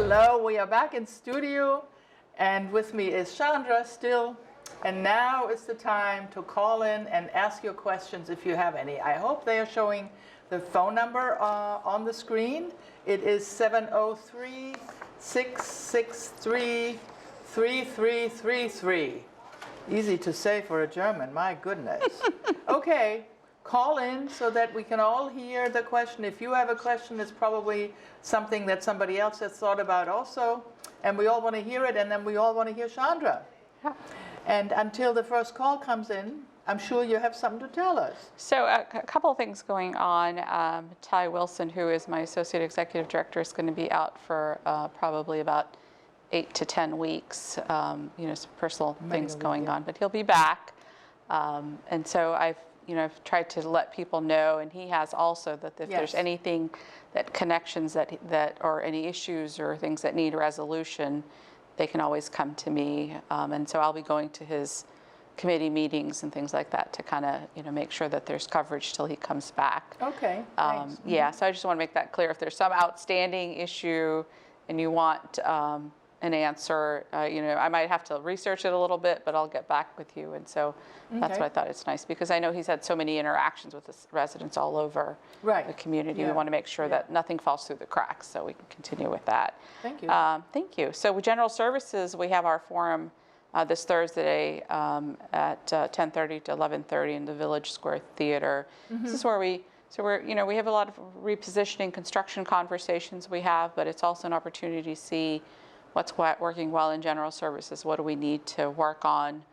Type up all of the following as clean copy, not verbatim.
Hello, we are back in studio, and with me is Chandra still. And now is the time to call in and ask your questions if you have any. I hope they are showing the phone number on the screen. It is 703-663-3333. Easy to say for a German, my goodness. Okay, call in so that we can all hear the question. If you have a question, it's probably something that somebody else has thought about also. And we all want to hear it, and then we all want to hear Chandra. Yeah. And until the first call comes in, I'm sure you have something to tell us. So a couple of things going on. Ty Wilson, who is my Associate Executive Director, is going to be out for probably about 8 to 10 weeks. Some personal things going on, but he'll be back. And so I've tried to let people know, and he has also, that if there's anything that connections that or any issues or things that need resolution, they can always come to me. And so I'll be going to his committee meetings and things like that to kind of make sure that there's coverage till he comes back. Okay. Thanks. Yeah, so I just want to make that clear. If there's some outstanding issue and you want an answer, I might have to research it a little bit, but I'll get back with you. And so that's what I thought. It's nice because I know he's had so many interactions with the residents all over the community. Yeah. We want to make sure that nothing falls through the cracks, so we can continue with that. Thank you. Thank you. So with General Services, we have our forum this Thursday at 10:30 to 11:30 in the Village Square Theater. This is where we have a lot of repositioning construction conversations we have, but it's also an opportunity to see what's working well in General Services. What do we need to work on?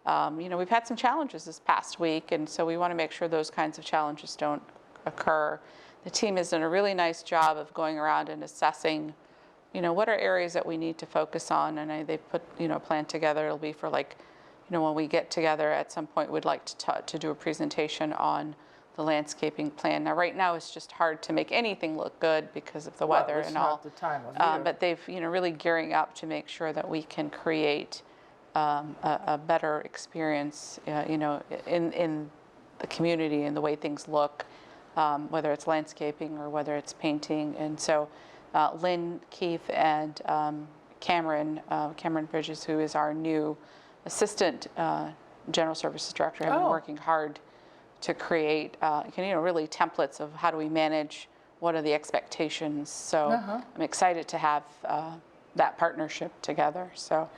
We've had some challenges this past week, and so we want to make sure those kinds of challenges don't occur. The team has done a really nice job of going around and assessing, what are areas that we need to focus on, and they put, a plan together. It'll be for when we get together at some point, we'd like to do a presentation on the landscaping plan. Now, right now, it's just hard to make anything look good because of the weather and all. It's not the time of year. But they've, really gearing up to make sure that we can create a better experience, in the community and the way things look, whether it's landscaping or whether it's painting. And so Lynn, Keith, and Cameron Bridges, who is our new Assistant General Services Director, have been working hard to create, really templates of how do we manage, what are the expectations. So I'm excited to have that partnership together. So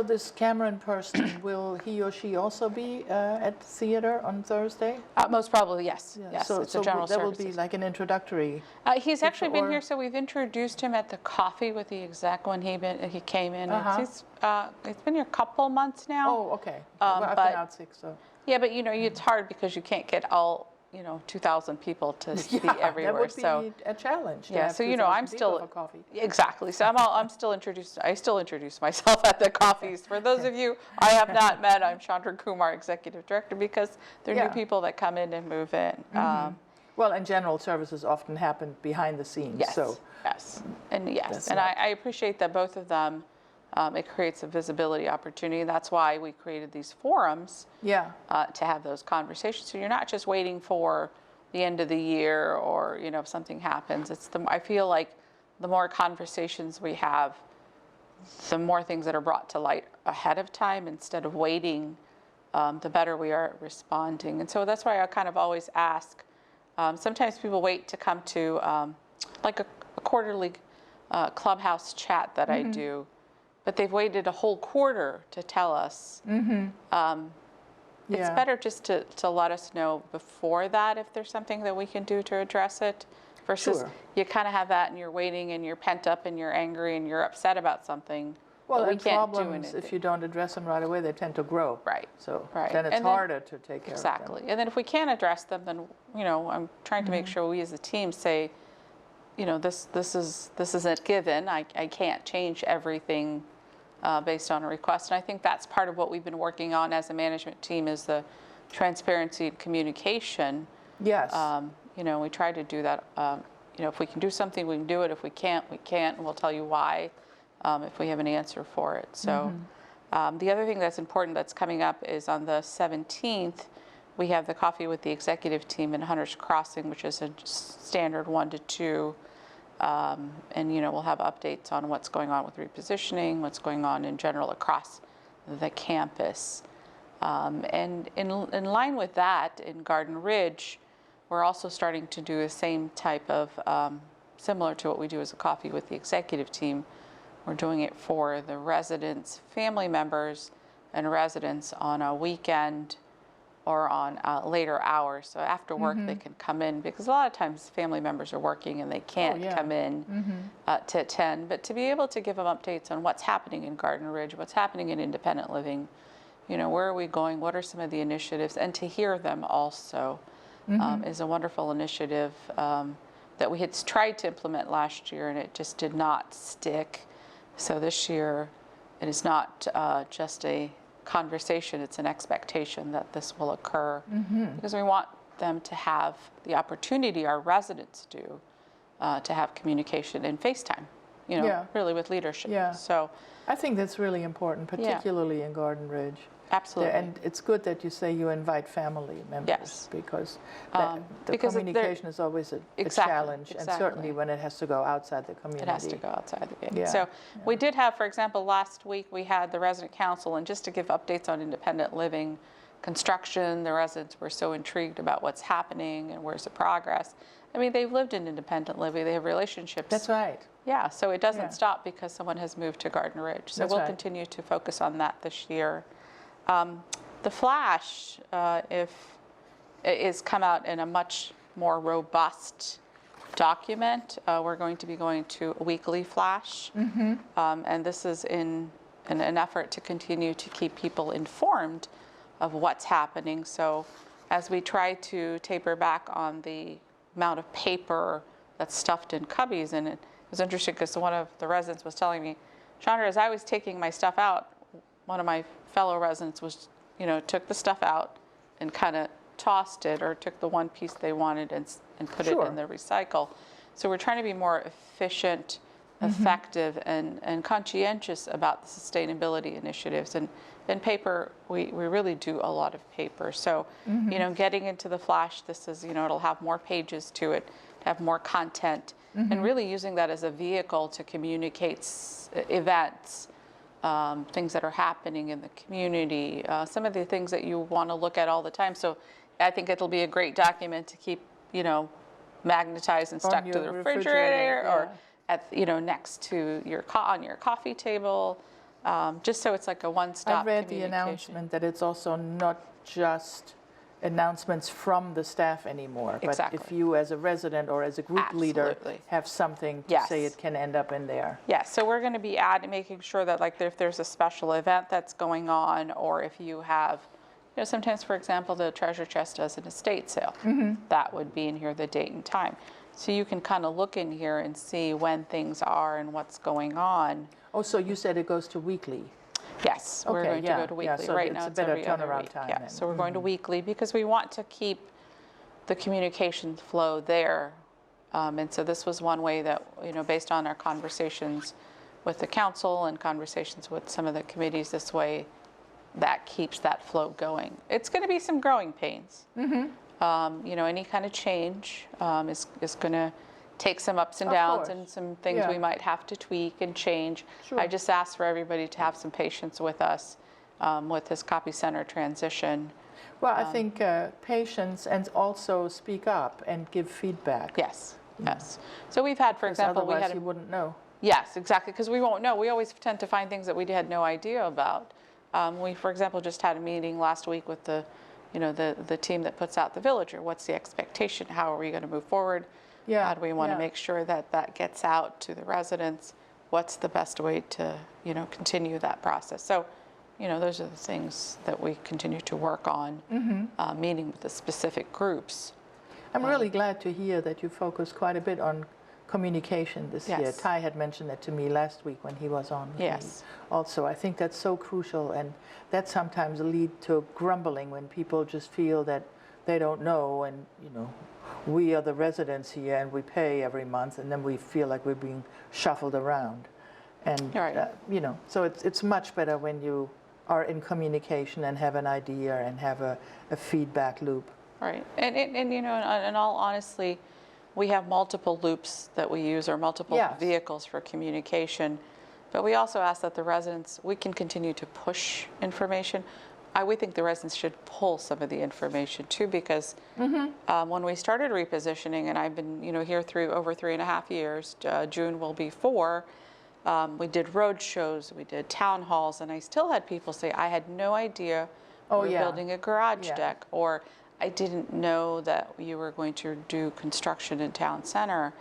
this Cameron person, will he or she also be at the theater on Thursday? Most probably, yes. Yeah. Yes, So it's a General that will Services. be like an introductory. He's actually been here, so we've introduced him at the coffee with the exec when he came in. It's been here a couple months now. Oh, okay. Well, I've been out sick, so. Yeah, but it's hard because you can't get all 2,000 people to be everywhere. That would be a challenge. Yeah, so I'm still coffee. Exactly. So I'm still introduced. I still introduce myself at the coffees. For those of you I have not met, I'm Chandra Kumar, Executive Director, because they're new people that come in and move in. Well, and General Services often happen behind the scenes. Yes. So I appreciate that both of them. It creates a visibility opportunity. That's why we created these forums to have those conversations. So you're not just waiting for the end of the year or, if something happens. I feel like the more conversations we have, the more things that are brought to light ahead of time instead of waiting, the better we are at responding. And so that's why I kind of always ask. Sometimes people wait to come to like a quarterly clubhouse chat that I do. But they've waited a whole quarter to tell us. It's better just to let us know before that if there's something that we can do to address it, versus you kind of have that and you're waiting and you're pent up and you're angry and you're upset about something. Well, we and can't do problems, anything. if you don't address them right away, they tend to grow. Right. So right. then it's harder to take care of them. Exactly. And then if we can't address them, then I'm trying to make sure we as a team say, this isn't given. I can't change everything based on a request. And I think that's part of what we've been working on as a management team is the transparency and communication. Yes. We try to do that. If we can do something, we can do it. If we can't, we can't. And we'll tell you why if we have an answer for it. So the other thing that's important that's coming up is on the 17th, we have the coffee with the executive team in Hunter's Crossing, which is a standard 1 to 2 and we'll have updates on what's going on with repositioning, what's going on in general across the campus. And in line with that, in Garden Ridge, we're also starting to do the same type of, similar to what we do as a coffee with the executive team. We're doing it for the residents, family members, and residents on a weekend or on later hours. So after work, they can come in, because a lot of times family members are working and they can't come in to attend. But to be able to give them updates on what's happening in Garden Ridge, what's happening in independent living, where are we going, what are some of the initiatives, and to hear them also is a wonderful initiative that we had tried to implement last year, and it just did not stick. So this year, it is not just a conversation, it's an expectation that this will occur, because we want them to have the opportunity, our residents do, to have communication in FaceTime, really with leadership. Yeah. So I think that's really important, particularly in Garden Ridge. Absolutely. And it's good that you say you invite family members, because the because communication is always a challenge, and certainly when it has to go outside the community. It has to go outside the gate. Yeah. So we did have, for example, last week we had the resident council, and just to give updates on independent living construction, the residents were so intrigued about what's happening and where's the progress. I mean, they've lived in independent living, they have relationships. That's right. Yeah, so it doesn't stop because someone has moved to Garden Ridge. So we'll continue to focus on that this year. The flash, is come out in a much more robust document. We're going to be going to a weekly flash, and this is in an effort to continue to keep people informed of what's happening. So as we try to taper back on the amount of paper that's stuffed in cubbies, and it was interesting because one of the residents was telling me, Chandra, as I was taking my stuff out, one of my fellow residents was, took the stuff out and kind of tossed it, or took the one piece they wanted and put it in the recycle. So we're trying to be more efficient, effective, and conscientious about the sustainability initiatives. And paper, we really do a lot of paper. So, getting into the flash, this is, it'll have more pages to it, have more content, and really using that as a vehicle to communicate events, things that are happening in the community, some of the things that you want to look at all the time. So I think it'll be a great document to keep, magnetized and stuck to the refrigerator, or at, next to on your coffee table, just so it's like a one-stop I read the announcement that it's also not just announcements from the staff anymore, but if you as a resident or as a group leader have something to say, it can end up in there. Yes, so we're going to be making sure that, like, if there's a special event that's going on, or if you have, sometimes, for example, the treasure chest does an estate sale, that would be in here, the date and time. So you can kind of look in here and see when things are and what's going on. Oh, so you said it goes to weekly. Yes, we're going to go to weekly. So right now it's every other week. Time so we're going to weekly because we want to keep the communication flow there. And so this was one way that, based on our conversations with the council and conversations with some of the committees, this way that keeps that flow going. It's going to be some growing pains. Any kind of change is going to take some ups and downs, and some things we might have to tweak and change. I just ask for everybody to have some patience with us with this copy center transition. Well, I think patience, and also speak up and give feedback. Yes, yes. So we've had, for example, otherwise you wouldn't know. Yes, exactly, because we won't know. We always tend to find things that we had no idea about. We, for example, just had a meeting last week with the team that puts out the Villager. What's the expectation? How are we going to move forward? How do we want to make sure that that gets out to the residents? What's the best way to, continue that process? So, those are the things that we continue to work on, meeting with the specific groups. I'm really glad to hear that you focus quite a bit on communication this year. Ty had mentioned that to me last week when he was on. Also, I think that's so crucial, and that sometimes leads to grumbling when people just feel that they don't know, and we are the residents here and we pay every month, and then we feel like we're being shuffled around. And, so it's much better when you are in communication and have an idea and have a feedback loop. Right. And in all honesty, we have multiple loops that we use or multiple Yes. vehicles for communication. But we also ask that the residents, we can continue to push information. We think the residents should pull some of the information too, because when we started repositioning, and I've been here over 3.5 years, June will be 4, we did road shows, we did town halls, and I still had people say, I had no idea we were building a garage deck, or I didn't know that you were going to do construction in town center.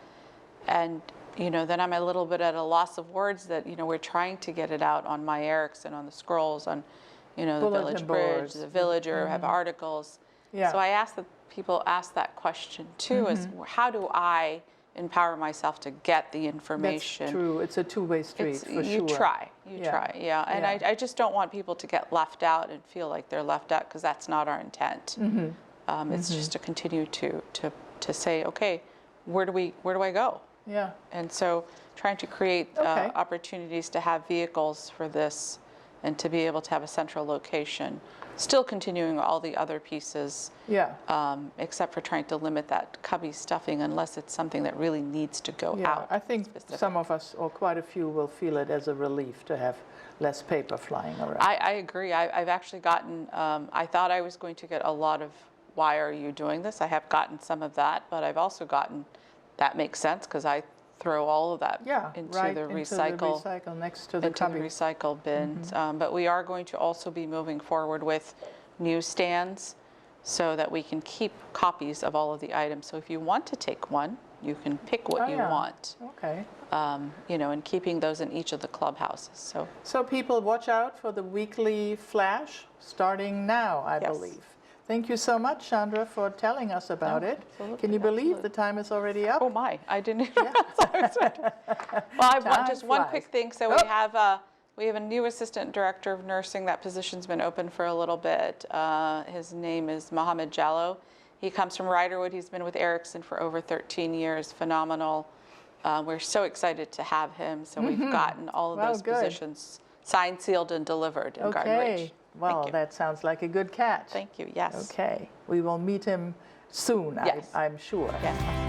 And then I'm a little bit at a loss of words that, we're trying to get it out on My Erickson, on the scrolls, on, the Village Bridge, the Villager, have articles. Yeah. So I ask that people ask that question too, is how do I empower myself to get the information? That's true. It's a two-way street, for you sure. try. And I just don't want people to get left out and feel like they're left out, because that's not our intent. It's just to continue to say, okay, where do I go? Yeah. And so trying to create opportunities to have vehicles for this and to be able to have a central location, still continuing all the other pieces, except for trying to limit that cubby stuffing unless it's something that really needs to go out. I think some of us, or quite a few, will feel it as a relief to have less paper flying around. I agree. I've actually gotten, I thought I was going to get a lot of, why are you doing this? I have gotten some of that, but I've also gotten, that makes sense, because I throw all of that into the recycle next to the cubby. Recycle bins. But we are going to also be moving forward with newsstands so that we can keep copies of all of the items. So if you want to take one, you can pick what you want. Okay. And keeping those in each of the clubhouses. So people watch out for the weekly flash starting now, I believe. Thank you so much, Chandra, for telling us about it. Can you believe the time is already up? Oh my, I didn't even realize. Well, I want just one quick thing. So we have a new assistant director of nursing. That position's been open for a little bit. His name is Mohammed Jallo. He comes from Riderwood. He's been with Erickson for over 13 years. Phenomenal. We're so excited to have him. So we've gotten all of those positions signed, sealed, and delivered in Garden Ridge. Well, that sounds like a good catch. Thank you, yes. Okay, we will meet him soon, I'm sure. Yes.